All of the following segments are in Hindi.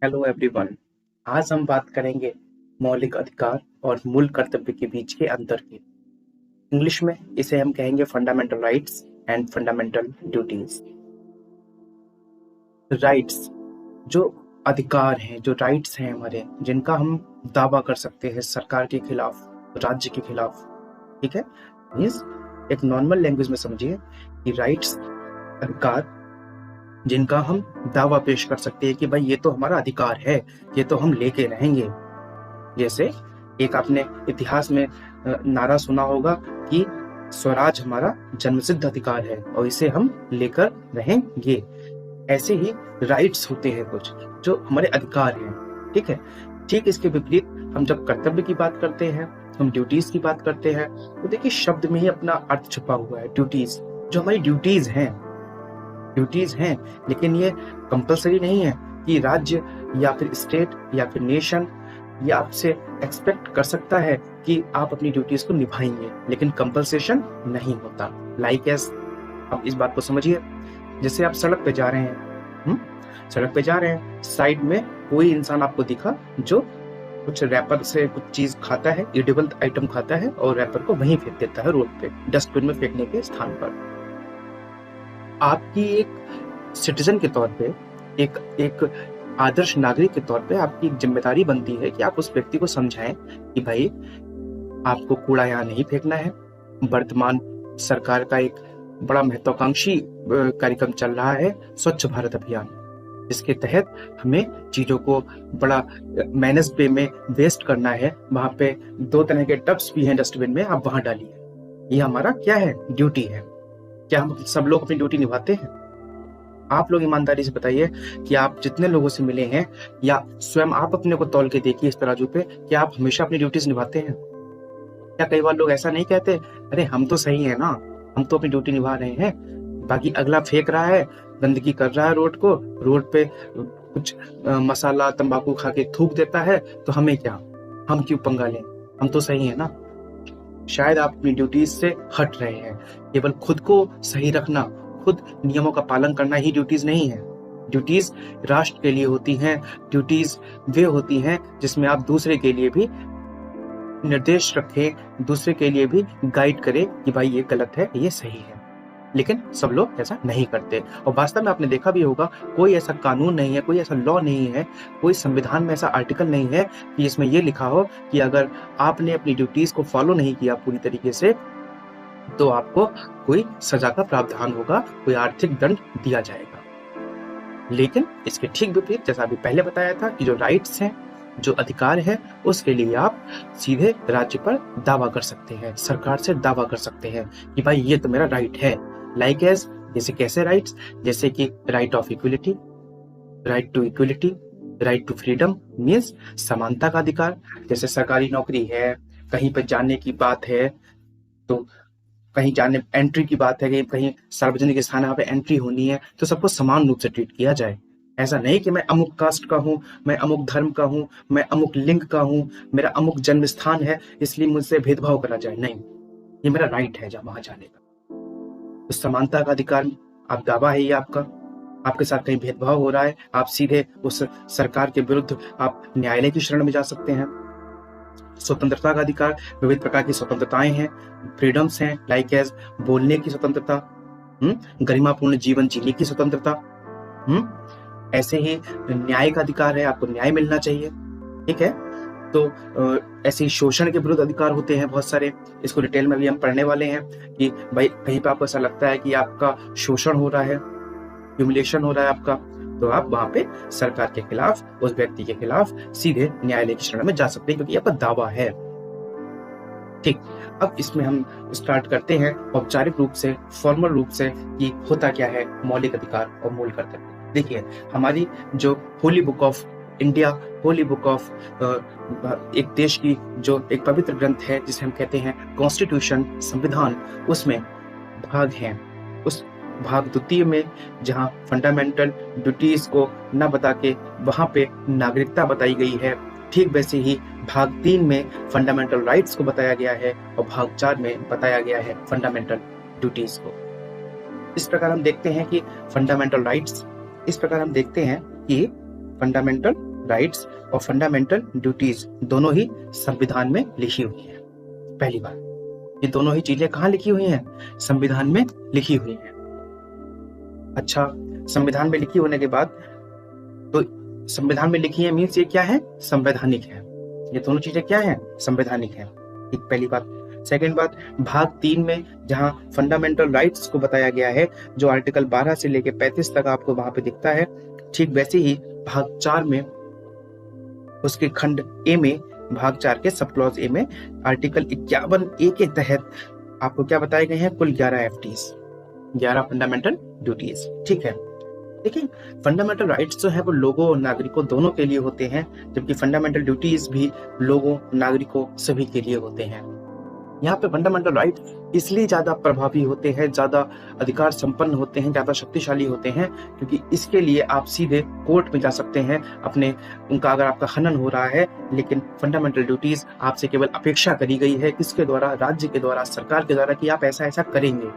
Hello everyone. आज हम बात करेंगे मौलिक अधिकार और मूल कर्तव्य के बीच के अंतर की। इंग्लिश में इसे हम कहेंगे fundamental rights and fundamental duties. Rights जो अधिकार हैं, जो राइट्स हैं हमारे, जिनका हम दावा कर सकते हैं सरकार के खिलाफ, राज्य के खिलाफ। ठीक है, मीन्स एक नॉर्मल लैंग्वेज में समझिए कि राइट्स अधिकार जिनका हम दावा पेश कर सकते हैं कि भाई ये तो हमारा अधिकार है, ये तो हम लेके रहेंगे। जैसे एक आपने इतिहास में नारा सुना होगा कि स्वराज हमारा जन्मसिद्ध अधिकार है और इसे हम लेकर रहेंगे। ऐसे ही राइट्स होते हैं कुछ जो हमारे अधिकार हैं। ठीक है, ठीक इसके विपरीत हम जब कर्तव्य की बात करते हैं, हम ड्यूटीज की बात करते हैं, तो देखिए शब्द में ही अपना अर्थ छुपा हुआ है। ड्यूटीज जो हमारी ड्यूटीज हैं, लेकिन ये कंपलसरी नहीं है कि राज्य या फिर स्टेट या फिर नेशन ये आपसे एक्सपेक्ट कर सकता है कि आप अपनी ड्यूटीज को निभाएंगे, लेकिन कंपलसेशन नहीं होता। लाइक एस, आप इस बात को समझिए। जैसे आप सड़क पे जा रहे हैं, सड़क पे जा रहे हैं, साइड में कोई इंसान आपको दिखा जो कुछ रैपर से कुछ चीज खाता है, एडिबल आइटम खाता है और रैपर को वहीं फेंक देता है रोड पे, डस्टबिन में फेंकने के स्थान पर। आपकी एक सिटीजन के तौर पे, एक आदर्श नागरिक के तौर पे आपकी एक जिम्मेदारी बनती है कि आप उस व्यक्ति को समझाएं कि भाई आपको कूड़ा यहाँ नहीं फेंकना है। वर्तमान सरकार का एक बड़ा महत्वाकांक्षी कार्यक्रम चल रहा है, स्वच्छ भारत अभियान, जिसके तहत हमें चीजों को बड़ा मैनेज वे में वेस्ट करना है। वहां पे 2 तरह के टब्स भी हैं डस्टबिन में, आप वहां डालिए। ये हमारा क्या है, ड्यूटी है। क्या हम सब लोग अपनी ड्यूटी निभाते हैं? आप लोग ईमानदारी से बताइए कि आप जितने लोगों से मिले हैं या स्वयं आप अपने को तौल के देखिए इस तराजू पे, क्या आप हमेशा अपनी ड्यूटीज निभाते हैं? क्या कई बार लोग ऐसा नहीं कहते, अरे हम तो सही है ना, हम तो अपनी ड्यूटी निभा रहे हैं, बाकी अगला फेंक रहा है, गंदगी कर रहा है रोड पे कुछ मसाला तंबाकू खा के थूक देता है, तो हमें क्या, हम क्यों पंगा लें, हम तो सही है ना। शायद आप अपनी ड्यूटीज से हट रहे हैं। केवल खुद को सही रखना, खुद नियमों का पालन करना ही ड्यूटीज नहीं है। ड्यूटीज राष्ट्र के लिए होती हैं, ड्यूटीज वे होती हैं जिसमें आप दूसरे के लिए भी निर्देश रखें, दूसरे के लिए भी गाइड करें कि भाई ये गलत है, ये सही है। लेकिन सब लोग ऐसा नहीं करते, और वास्तव में आपने देखा भी होगा, कोई ऐसा कानून नहीं है, कोई ऐसा लॉ नहीं है, कोई संविधान में ऐसा आर्टिकल नहीं है कि इसमें ये लिखा हो कि अगर आपने अपनी ड्यूटीज को फॉलो नहीं किया पूरी तरीके से तो आपको कोई सजा का प्रावधान होगा, कोई आर्थिक दंड दिया जाएगा। लेकिन इसके ठीक विपरीत, जैसा अभी पहले बताया था कि जो राइट्स हैं, जो अधिकार है, उसके लिए आप सीधे राज्य पर दावा कर सकते हैं, सरकार से दावा कर सकते हैं कि भाई ये तो मेरा राइट है। लाइक एज, जैसे कैसे राइट्स, जैसे कि right of equality, right to equality, right to freedom means समानता का अधिकार। जैसे सरकारी नौकरी है, कहीं पर जाने की बात है, तो कहीं जाने एंट्री की बात है, कहीं सार्वजनिक स्थान पे एंट्री होनी है, तो सबको समान रूप से ट्रीट किया जाए। ऐसा नहीं कि मैं अमुक कास्ट का हूँ, मैं अमुक धर्म का हूँ, मैं अमुक लिंग का हूँ, मेरा अमुक जन्म स्थान है, इसलिए मुझसे भेदभाव करा जाए। नहीं, ये मेरा राइट है जब वहां जाने का। तो समानता का अधिकार आप दावा है ये आपका, आपके साथ कहीं भेदभाव हो रहा है, आप सीधे उस सरकार के विरुद्ध आप न्यायालय की शरण में जा सकते हैं। स्वतंत्रता का अधिकार, विविध प्रकार की स्वतंत्रताएं हैं, फ्रीडम्स हैं, लाइक एज बोलने की स्वतंत्रता, गरिमापूर्ण जीवन जीने की स्वतंत्रता। ऐसे ही न्याय का अधिकार है, आपको न्याय मिलना चाहिए। ठीक है, तो ऐसे ही शोषण के विरुद्ध अधिकार होते हैं बहुत सारे, इसको डिटेल में भी हम पढ़ने वाले हैं कि भाई कहीं पे आपको ऐसा लगता है कि आपका शोषण हो रहा है, ह्यूमिलेशन हो रहा है आपका, तो आप वहां पे सरकार के खिलाफ, उस व्यक्ति के खिलाफ सीधे न्यायालय की शरण में जा सकते हैं, क्योंकि आपका दावा है। ठीक, अब इसमें हम स्टार्ट करते हैं औपचारिक रूप से, फॉर्मल रूप से कि होता क्या है मौलिक अधिकार और मूल कर्तव्य। देखिए, हमारी जो Holi book of India, Holi book of एक देश की जो एक पवित्र ग्रंथ है जिसे हम कहते हैं कॉन्स्टिट्यूशन, संविधान, उसमें भाग हैं। उस भाग 2 में जहां फंडामेंटल ड्यूटीज को न बता के वहां पे नागरिकता बताई गई है, ठीक वैसे ही भाग 3 में फंडामेंटल राइट्स को बताया गया है और भाग 4 में बताया गया है फंडामेंटल ड्यूटीज को। इस प्रकार हम देखते हैं कि फंडामेंटल राइट्स, इस प्रकार हम देखते हैं कि फंडामेंटल राइट्स और फंडामेंटल ड्यूटीज दोनों ही संविधान में लिखी हुई है। पहली बात, ये दोनों ही चीजें कहाँ लिखी हुई हैं? संविधान में लिखी हुई हैं। अच्छा, संविधान में लिखी होने के बाद तो संविधान में लिखी है मीन्स ये क्या है? संवैधानिक है। ये दोनों चीजें क्या है? संवैधानिक है। एक पहली बात। सेकंड बात, भाग 3 में जहां फंडामेंटल राइट्स को बताया गया है, जो आर्टिकल 12 से लेकर 35 तक आपको वहां पे दिखता है, ठीक वैसे ही भाग 4 में उसके खंड ए में, भाग 4 के सब क्लॉज ए में आर्टिकल 51A के तहत आपको क्या बताए गए हैं? कुल 11 एफटीज, 11 फंडामेंटल ड्यूटीज। ठीक है। देखिए, फंडामेंटल राइट्स जो है वो लोगों और नागरिकों दोनों के लिए होते हैं, जबकि फंडामेंटल ड्यूटीज भी लोगों, नागरिकों सभी के लिए होते हैं। यहाँ पे फंडामेंटल राइट इसलिए ज्यादा प्रभावी होते हैं, ज्यादा अधिकार संपन्न होते हैं, ज्यादा शक्तिशाली होते हैं, क्योंकि इसके लिए आप सीधे कोर्ट में जा सकते हैं अपने उनका, अगर आपका हनन हो रहा है। लेकिन फंडामेंटल ड्यूटीज आपसे केवल अपेक्षा करी गई है, किसके द्वारा? राज्य के द्वारा, सरकार के द्वारा, कि आप ऐसा ऐसा करेंगे।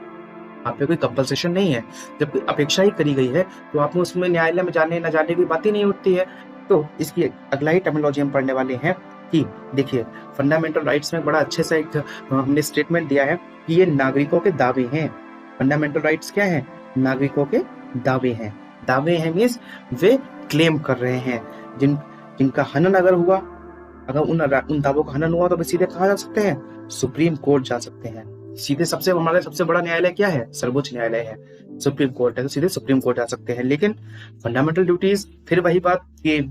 आप पे कोई कंपल्सेशन नहीं है। जब कोई अपेक्षा ही करी गई है तो आप उसमें न्यायालय में जाने न जाने की बात ही नहीं उठती है। तो इसकी अगला ही टर्मिनोलॉजी हम पढ़ने वाले हैं कि देखिए, फंडामेंटल राइट्स में बड़ा अच्छे से एक हमने स्टेटमेंट दिया है कि ये नागरिकों के दावे हैं। फंडामेंटल राइट्स क्या है? नागरिकों के दावे हैं। दावे हैं मीन्स वे क्लेम कर रहे हैं, जिनका हनन अगर हुआ, अगर उन दावों का हनन हुआ तो वे सीधे कहाँ जा सकते हैं? सुप्रीम कोर्ट जा सकते हैं। सीधे हमारा सबसे बड़ा न्यायालय क्या है? सर्वोच्च न्यायालय है, सुप्रीम कोर्ट है, तो सीधे सुप्रीम कोर्ट जा सकते हैं। लेकिन फंडामेंटल ड्यूटीज, फिर वही बात कि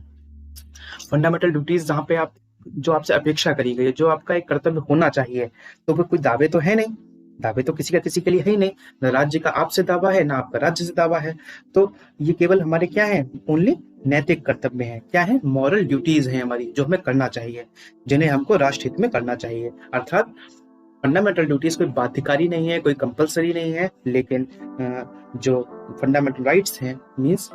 फंडामेंटल ड्यूटीज जहाँ पे आप, जो आपसे अपेक्षा करी गई है, जो आपका एक कर्तव्य होना चाहिए, तो वो कोई दावे तो है नहीं। दावे तो किसी का किसी के लिए है ही नहीं, न राज्य का आपसे दावा है, ना आपका राज्य से दावा है। तो ये केवल हमारे क्या है? ओनली नैतिक कर्तव्य है। क्या है? मॉरल ड्यूटीज है हमारी, जो हमें करना चाहिए, जिन्हें हमको राष्ट्र हित में करना चाहिए। अर्थात फंडामेंटल ड्यूटीज कोई बाध्यकारी नहीं है, कोई कंपलसरी नहीं है, लेकिन जो फंडामेंटल राइट्स हैं मीन्स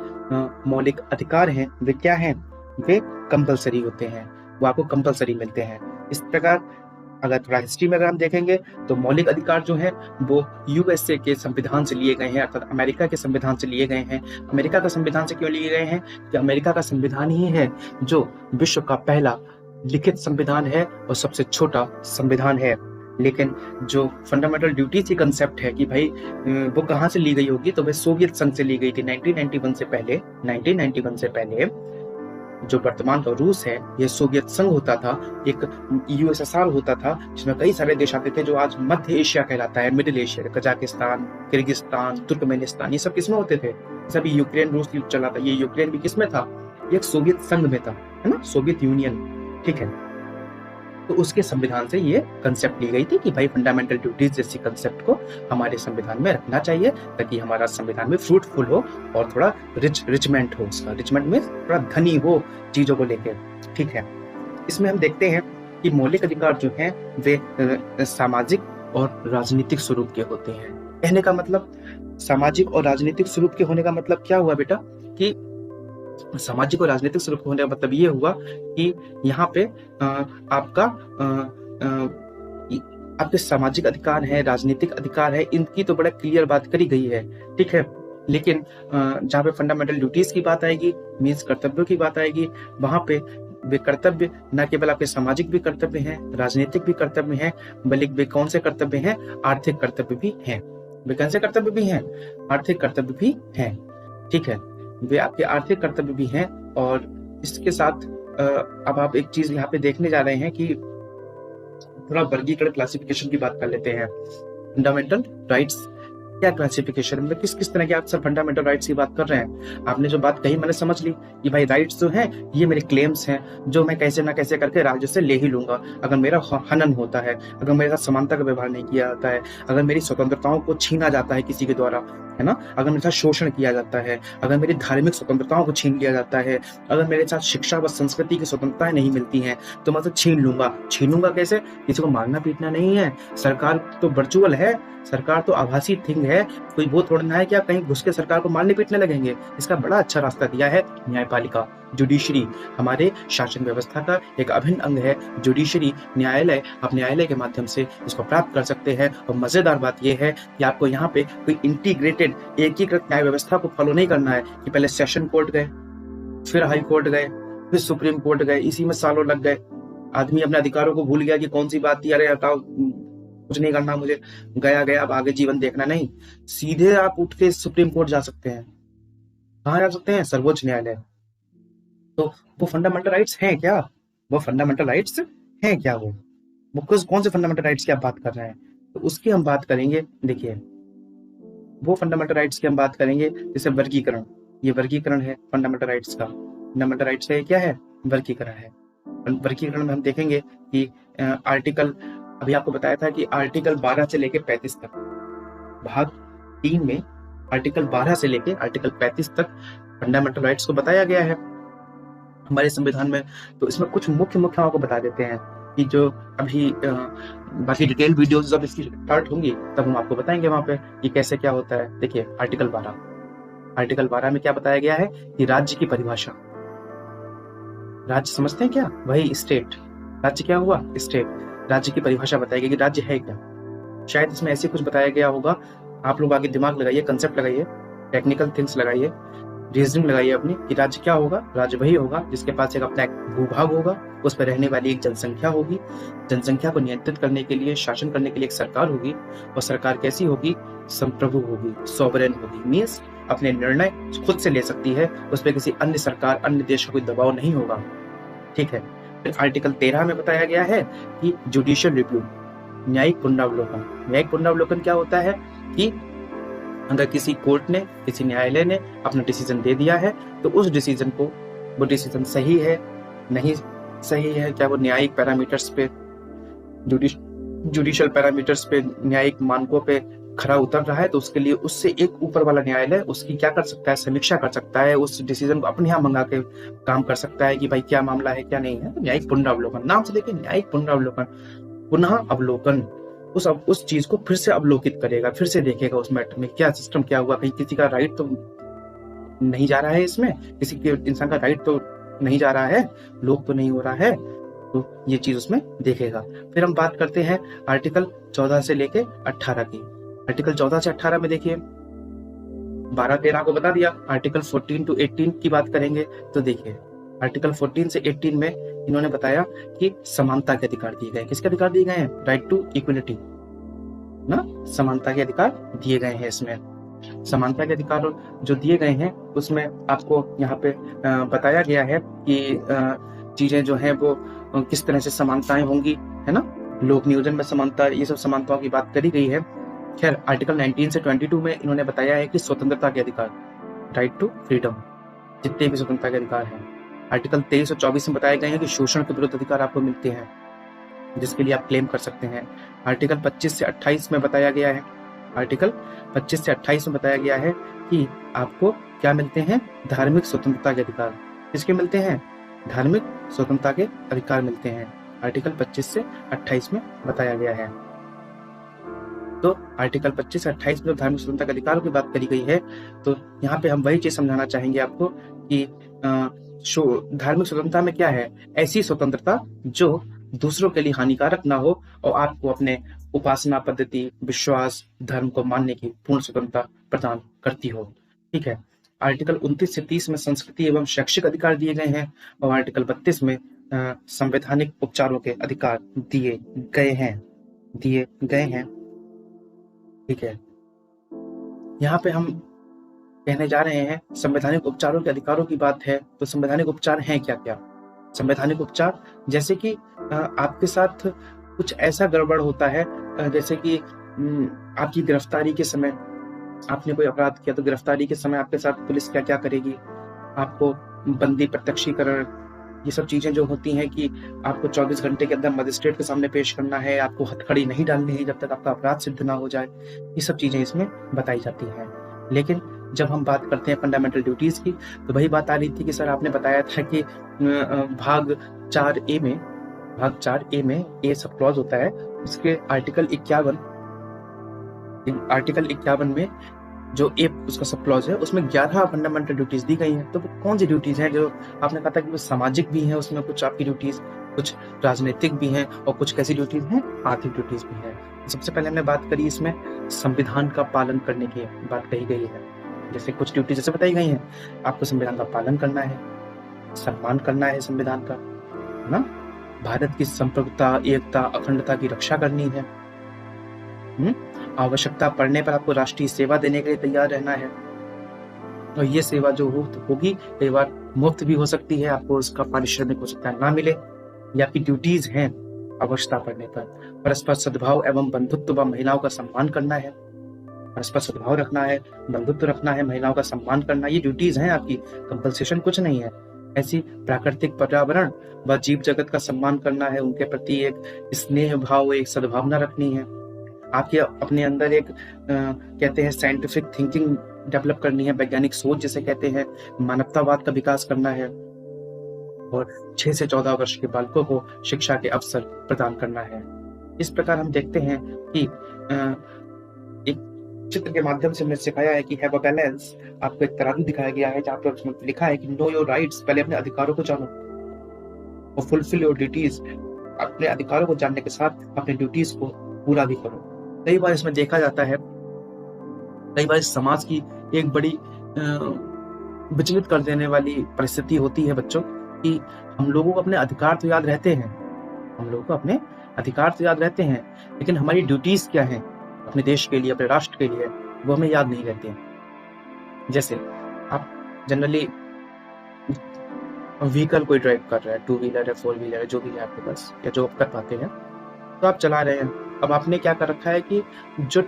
मौलिक अधिकार हैं, वे क्या हैं? वे कंपलसरी होते हैं, वो आपको कंपलसरी मिलते हैं। इस प्रकार अगर थोड़ा हिस्ट्री में अगर हम देखेंगे तो मौलिक अधिकार जो है वो यूएसए के संविधान से लिए गए हैं, अर्थात अमेरिका के संविधान से लिए गए हैं। अमेरिका का संविधान से क्यों लिए गए हैं? कि अमेरिका का संविधान ही है जो विश्व का पहला लिखित संविधान है और सबसे छोटा संविधान है। लेकिन जो फंडामेंटल ड्यूटी की कंसेप्ट है कि भाई वो कहाँ से ली गई होगी, तो वह सोवियत संघ से ली गई थी 1991 से पहले। 1991 से पहले जो वर्तमान का रूस है, ये सोवियत संघ होता था, एक यूएसएसआर होता था, जिसमें कई सारे देश आते थे, जो आज मध्य एशिया कहलाता है, middle Asia, Kazakhstan, Kyrgyzstan, Turkmenistan, ये सब किसमें होते थे? सभी यूक्रेन रूस युद्ध चला था, ये यूक्रेन भी किसमें था? एक सोवियत संघ में था, है ना, सोवियत यूनियन। ठीक है, तो उसके संविधान से ये कंसेप्ट ली गई थी कि भाई फंडामेंटल ड्यूटीज जैसी कंसेप्ट को हमारे संविधान में रखना चाहिए, ताकि हमारा संविधान में फ्रूटफुल हो और थोड़ा रिचमेंट हो, उसका रिचमेंट में थोड़ा धनी हो चीजों को लेकर। ठीक है, इसमें हम देखते हैं कि मौलिक अधिकार जो हैं वे सामाजिक और राजनीतिक स्वरूप के होते हैं। कहने का मतलब, सामाजिक और राजनीतिक स्वरूप के होने का मतलब क्या हुआ बेटा? कि सामाजिक और राजनीतिक स्वरूप होने का मतलब ये हुआ कि यहाँ पे आपके सामाजिक अधिकार है, राजनीतिक अधिकार है, इनकी तो बड़ा क्लियर बात करी गई है। ठीक है, लेकिन जहाँ पे फंडामेंटल ड्यूटीज की बात आएगी, मीन्स कर्तव्यों की बात आएगी, वहां पे वे कर्तव्य न केवल आपके सामाजिक भी कर्तव्य हैं, राजनीतिक भी कर्तव्य हैं, बल्कि वे कौन से कर्तव्य हैं? आर्थिक कर्तव्य भी हैं। वे कौन से कर्तव्य भी हैं? आर्थिक कर्तव्य भी हैं। ठीक है, वे आपके आर्थिक कर्तव्य भी हैं। और इसके साथ अब आप एक चीज यहाँ पे देखने जा रहे हैं कि थोड़ा वर्गीकरण, क्लासिफिकेशन की बात कर लेते हैं। फंडामेंटल राइट्स क्या क्लासिफिकेशन, मतलब किस किस तरह के आप सब फंडामेंटल राइट्स की बात कर रहे हैं? आपने जो बात कही मैंने समझ ली कि भाई राइट्स जो हैं ये मेरे क्लेम्स हैं, जो मैं कैसे ना कैसे करके राज्य से ले ही लूंगा। अगर मेरा हनन होता है, अगर मेरे साथ समानता का व्यवहार नहीं किया जाता है, अगर मेरी स्वतंत्रताओं को छीना जाता है किसी के द्वारा, है ना, अगर मेरे साथ शोषण किया जाता है, अगर मेरी धार्मिक स्वतंत्रताओं को छीन लिया जाता है, अगर मेरे साथ शिक्षा व संस्कृति की स्वतंत्रताएं नहीं मिलती हैं, तो मैं तो छीन लूंगा। छीनूंगा कैसे? किसी को मारना पीटना नहीं है। सरकार तो वर्चुअल है, सरकार तो आभासी थिंग है, कोई वो थोड़ा ना है कि आप कहीं घुस के सरकार को मारने पीटने लगेंगे। इसका बड़ा अच्छा रास्ता दिया है न्यायपालिका, जुडिशरी। हमारे शासन व्यवस्था का एक अभिन्न अंग है जुडिशरी, न्यायालय। आप न्यायालय के माध्यम से इसको प्राप्त कर सकते हैं। और मजेदार बात यह है कि आपको यहाँ पे कोई इंटीग्रेटेड, एकीकृत न्याय व्यवस्था को फॉलो नहीं करना है कि पहले सेशन कोर्ट गए, फिर हाई कोर्ट गए, फिर सुप्रीम कोर्ट गए, इसी में सालों लग गए। आदमी अपने अधिकारों को भूल गया कि कौन सी बात थी, अरे हटाओ कुछ नहीं करना मुझे, गया गया, अब आगे जीवन देखना नहीं। सीधे आप उठ के सुप्रीम कोर्ट जा सकते हैं। कहाँ जा सकते हैं? सर्वोच्च न्यायालय। तो वो फंडामेंटल राइट्स हैं क्या? वो फंडामेंटल राइट्स हैं क्या? वो कौन से फंडामेंटल राइट्स की आप बात कर रहे हैं? तो उसकी हम बात करेंगे। देखिए, वो फंडामेंटल राइट्स की हम बात करेंगे जैसे वर्गीकरण। ये वर्गीकरण है फंडामेंटल राइट्स का। फंडामेंटल राइट्स है क्या है? वर्गीकरण है। वर्गीकरण में हम देखेंगे कि आर्टिकल, अभी आपको बताया था कि आर्टिकल 12 से लेकर 35 तक, भाग 3 में आर्टिकल 12 से लेकर आर्टिकल 35 तक फंडामेंटल राइट्स को बताया गया है हमारे संविधान में। तो इसमें कुछ मुख्य मुख्य आपको बता देते हैं कि जो अभी बाकी डिटेल वीडियोस जब इसकी स्टार्ट होंगी तब हम आपको बताएंगे वहां पे कि कैसे क्या होता है। देखिए, आर्टिकल 12 में क्या बताया गया है कि राज्य की परिभाषा। राज्य समझते हैं क्या? वही स्टेट। राज्य क्या हुआ? स्टेट। राज्य की परिभाषा बताई गई कि राज्य है क्या। शायद इसमें ऐसे कुछ बताया गया होगा। आप लोग आगे दिमाग लगाइए, कंसेप्ट लगाइए, टेक्निकल थिंग्स लगाइए, रीजनिंग लगाइए अपनी कि राज्य क्या होगा। राज्य वही होगा जिसके पास एक अपना भूभाग होगा, उस पर रहने वाली एक जनसंख्या होगी, जनसंख्या को नियंत्रित करने के लिए, शासन करने के लिए एक सरकार होगी, और सरकार कैसी होगी? संप्रभु होगी, सॉवरेन होगी। मीन्स अपने निर्णय खुद से ले सकती है, उस पर किसी अन्य सरकार, अन्य देश का कोई दबाव नहीं होगा। ठीक है। फिर आर्टिकल 13 में बताया गया है कि जुडिशियल रिव्यू, न्यायिक पुनरावलोकन। न्यायिक पुनरावलोकन क्या होता है कि अगर किसी कोर्ट ने, किसी न्यायालय ने अपना डिसीजन दे दिया है तो उस डिसीजन को, वो डिसीजन सही है नहीं सही है, क्या वो न्यायिक पैरामीटर्स पे, जुडिशियल पैरामीटर्स पे, न्यायिक मानकों पे खरा उतर रहा है, तो उसके लिए उससे एक ऊपर वाला न्यायालय उसकी क्या कर सकता है? समीक्षा कर सकता है, उस डिसीजन को अपने यहाँ मंगा के काम कर सकता है कि भाई क्या मामला है क्या नहीं है। तो न्यायिक पुनरावलोकन, नाम से देखिए, न्यायिक पुनरावलोकन, पुनः अवलोकन, उस चीज को फिर से अवलोकित करेगा, फिर से देखेगा उस मैटर में क्या सिस्टम क्या हुआ, कहीं किसी का राइट तो नहीं जा रहा है इसमें, किसी के इंसान का राइट तो नहीं जा रहा है, लोग तो नहीं हो रहा है, तो ये चीज उसमें देखेगा। फिर हम बात करते हैं आर्टिकल 14 से लेके 18 की। आर्टिकल 14 से 18 में देखिए, 12-13 को बता दिया। आर्टिकल 14 to 18 की बात करेंगे तो देखिए, आर्टिकल 14 से 18 में इन्होंने बताया कि समानता के अधिकार दिए गए। किसके अधिकार दिए गए हैं? राइट टू इक्वलिटी ना, समानता के अधिकार दिए गए हैं। इसमें समानता के अधिकार जो दिए गए हैं उसमें आपको यहाँ पे बताया गया है कि चीजें जो हैं वो किस तरह से समानताएं होंगी, है ना। लोक नियोजन में समानता, ये सब समानताओं की बात करी गई है। खैर, आर्टिकल 19 से 22 में इन्होंने बताया है कि स्वतंत्रता के अधिकार, राइट टू फ्रीडम, जितने भी स्वतंत्रता के अधिकार हैं। आर्टिकल 23 और 24 में बताए गए हैं कि शोषण के विरुद्ध अधिकार आपको मिलते हैं, जिसके लिए आप क्लेम कर सकते हैं। आर्टिकल 25 से 28 में बताया गया है, आर्टिकल 25 से 28 में बताया गया है कि आपको क्या मिलते हैं? धार्मिक स्वतंत्रता के अधिकार। किसके मिलते हैं? धार्मिक स्वतंत्रता के अधिकार मिलते हैं। आर्टिकल 25 से 28 में बताया गया है। तो आर्टिकल 25 से 28 में धार्मिक स्वतंत्रता के अधिकारों की बात करी गई है, तो यहाँ पे हम वही चीज समझाना चाहेंगे आपको कि धार्मिक स्वतंत्रता में क्या है? ऐसी स्वतंत्रता जो दूसरों के लिए हानिकारक ना हो और आपको अपने उपासना पद्धति, विश्वास, धर्म को मानने की पूर्ण स्वतंत्रता प्रदान करती हो। ठीक है। आर्टिकल 29 से 30 में संस्कृति एवं शैक्षिक अधिकार दिए गए हैं, और आर्टिकल 32 में संवैधानिक उपचारों के अधिकार दिए गए हैं। ठीक है। यहाँ पे हम कहने जा रहे हैं, संवैधानिक उपचारों के अधिकारों की बात है, तो संवैधानिक उपचार हैं क्या क्या? संवैधानिक उपचार जैसे कि आपके साथ कुछ ऐसा गड़बड़ होता है, जैसे कि आपकी गिरफ्तारी के समय, आपने कोई अपराध किया तो गिरफ्तारी के समय आपके साथ पुलिस क्या क्या करेगी, आपको बंदी प्रत्यक्षीकरण, ये सब चीजें जो होती हैं कि आपको 24 घंटे के अंदर मजिस्ट्रेट के सामने पेश करना है, आपको हथकड़ी नहीं डालनी है जब तक आपका अपराध सिद्ध ना हो जाए, ये सब चीजें इसमें बताई जाती हैं। लेकिन जब हम बात करते हैं फंडामेंटल ड्यूटीज की, तो वही बात आ रही थी कि सर आपने बताया था कि भाग 4A में ए सब क्लॉज होता है, उसके आर्टिकल 51 में जो ए उसका सब क्लॉज है, उसमें 11 फंडामेंटल ड्यूटीज दी गई हैं। तो वो कौन सी ड्यूटीज हैं? जो आपने कहा था कि वो सामाजिक भी हैं, उसमें कुछ आपकी ड्यूटीज, कुछ राजनीतिक भी हैं, और कुछ कैसी ड्यूटीज हैं? आर्थिक ड्यूटीज भी हैं। सबसे पहले हमने बात करी इसमें संविधान का पालन करने की बात कही गई है। जैसे कुछ ड्यूटीज जैसे बताई गई हैं, आपको संविधान का पालन करना है, सम्मान करना है संविधान का, है ना? भारत की संप्रभुता, एकता, अखंडता की रक्षा करनी है। आवश्यकता पड़ने पर आपको राष्ट्रीय सेवा देने के लिए तैयार रहना है। और ये सेवा जो होगी कई बार मुफ्त भी हो सकती है, आपको उसका पारिश्रमिक हो सकता है ना मिले, ये आपकी ड्यूटीज हैं। आवश्यकता पड़ने पर परस्पर सद्भाव एवं बंधुत्व व महिलाओं का सम्मान करना है। परस्पर सद्भाव रखना है, बंधुत्व रखना है, महिलाओं का सम्मान करना, ये ड्यूटीज हैं आपकी, कंपल्सेशन कुछ नहीं है। ऐसी प्राकृतिक पर्यावरण व जीव जगत का सम्मान करना है, उनके प्रति एक स्नेह भाव, एक सद्भावना रखनी है। आपके अपने अंदर एक कहते हैं साइंटिफिक थिंकिंग डेवलप करनी है, वैज्ञानिक सोच जिसे कहते हैं, मानवतावाद का विकास करना है, और 6 से 14 वर्ष के बालकों को शिक्षा के अवसर प्रदान करना है। इस प्रकार हम देखते हैं कि एक चित्र के माध्यम से हमने सिखाया है कि हैव अ बैलेंस। आपको एक तराजू दिखाया गया है जहाँ पर उसमें लिखा है कि नो योर राइट्स, पहले अपने अधिकारों को जानो, और फुलफिल योर ड्यूटीज, अपने अधिकारों को जानने के साथ अपने ड्यूटीज को पूरा भी करो। कई बार इसमें देखा जाता है, कई बार इस समाज की एक बड़ी विचलित कर देने वाली परिस्थिति होती है बच्चों, कि हम लोगों को अपने अधिकार तो याद रहते हैं, हम लोगों को अपने अधिकार तो याद रहते हैं, लेकिन हमारी ड्यूटीज क्या हैं अपने देश के लिए, अपने राष्ट्र के लिए, वो हमें याद नहीं रहती हैं। जैसे आप जनरली व्हीकल कोई ड्राइव कर रहा है, 2 व्हीलर है, 4 व्हीलर है, जो भी है आपके पास, या जो आप कर पाते हैं, तो आप चला रहे हैं। अब आपने क्या कर रखा है कि जो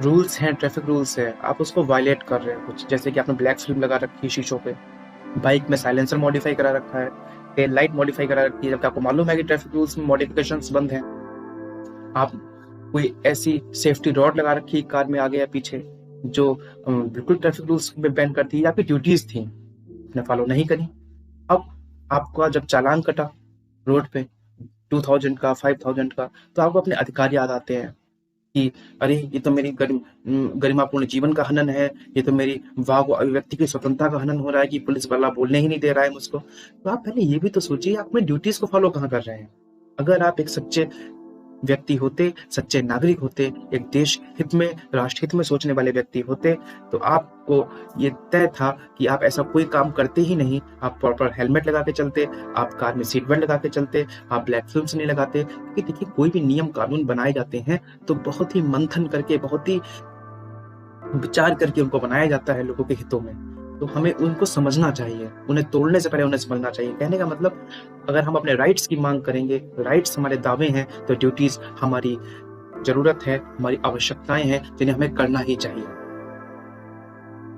रूल्स हैं, ट्रैफिक रूल्स है, आप उसको वायलेट कर रहे हैं कुछ, जैसे कि आपने ब्लैक फिल्म लगा रखी है शीशों पे, बाइक में साइलेंसर मॉडिफाई करा रखा है, टेल लाइट मॉडिफाई करा रखी है, जबकि आपको मालूम है कि ट्रैफिक रूल्स में मॉडिफिकेशंस बंद हैं। आप कोई ऐसी सेफ्टी रॉड लगा रखी कार में आगे या पीछे जो बिल्कुल ट्रैफिक रूल्स में बैन करती है, आपकी ड्यूटीज थी, आपने फॉलो नहीं करी। अब आपका जब चालान कटा रोड पे 2000 का, 5000 का, तो आपको अपने अधिकार याद आते हैं कि अरे ये तो मेरी गरिमापूर्ण जीवन का हनन है, ये तो मेरी वाक अभिव्यक्ति की स्वतंत्रता का हनन हो रहा है कि पुलिस वाला बोलने ही नहीं दे रहा है मुझको। तो आप पहले ये भी तो सोचिए, आप अपनी ड्यूटीज को फॉलो कहाँ कर रहे हैं। अगर आप एक सच्चे व्यक्ति होते, सच्चे नागरिक होते, एक देश हित में, राष्ट्र हित में सोचने वाले व्यक्ति होते, तो आपको ये तय था कि आप ऐसा कोई काम करते ही नहीं। आप प्रॉपर हेलमेट लगा के चलते, आप कार में सीट बेल्ट लगा के चलते, आप ब्लैक फिल्म्स नहीं लगाते। क्योंकि देखिए, कोई भी नियम कानून बनाए जाते हैं तो बहुत ही मंथन करके, बहुत ही विचार करके उनको बनाया जाता है लोगों के हितों में। तो हमें उनको समझना चाहिए, उन्हें तोड़ने से पहले उन्हें समझना चाहिए। कहने का मतलब, अगर हम अपने राइट्स की मांग करेंगे, राइट्स हमारे दावे हैं, तो ड्यूटीज हमारी जरूरत है, हमारी आवश्यकताएं हैं, जिन्हें हमें करना ही चाहिए।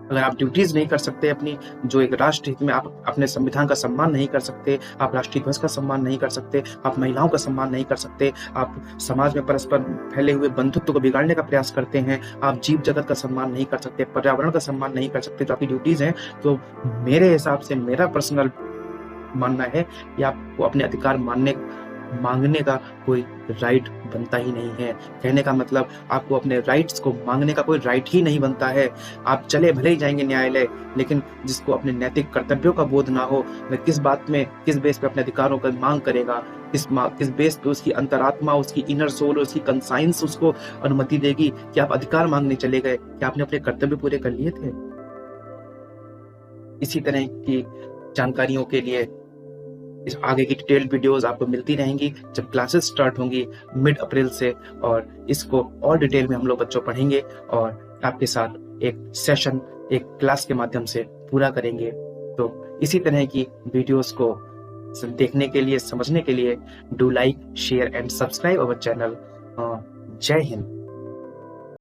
अगर आप ड्यूटीज नहीं कर सकते अपनी, जो एक राष्ट्र हित में, आप अपने संविधान का सम्मान नहीं कर सकते, आप राष्ट्रीय ध्वज का सम्मान नहीं कर सकते, आप महिलाओं का सम्मान नहीं कर सकते, आप समाज में परस्पर फैले हुए बंधुत्व को बिगाड़ने का प्रयास करते हैं, आप जीव जगत का सम्मान नहीं कर सकते, पर्यावरण का सम्मान नहीं कर सकते, जो आपकी ड्यूटीज हैं, तो मेरे हिसाब से, मेरा पर्सनल मानना है कि आपको अपने अधिकार मांगने का कोई राइट बनता ही नहीं है। कहने का मतलब, आपको अपने राइट्स को मांगने का कोई राइट ही नहीं बनता है। आप चले भले ही जाएंगे न्यायालय, लेकिन जिसको अपने नैतिक कर्तव्यों का बोध ना हो, वह किस बात में, किस बेस पे अपने अधिकारों का मांग करेगा, किस बेस पे उसकी अंतरात्मा, उसकी इनर सोल, उसकी कंसाइंस उसको अनुमति देगी कि आप अधिकार मांगने चले गए, कि आपने अपने कर्तव्य पूरे कर लिए थे। इसी तरह की जानकारियों के लिए इस आगे की डिटेल्ड वीडियोस आपको मिलती रहेंगी जब क्लासेस स्टार्ट होंगी मिड अप्रैल से, और इसको और डिटेल में हम लोग बच्चों पढ़ेंगे और आपके साथ एक सेशन, एक क्लास के माध्यम से पूरा करेंगे। तो इसी तरह की वीडियोस को देखने के लिए, समझने के लिए, do like, share and subscribe our channel. जय हिंद।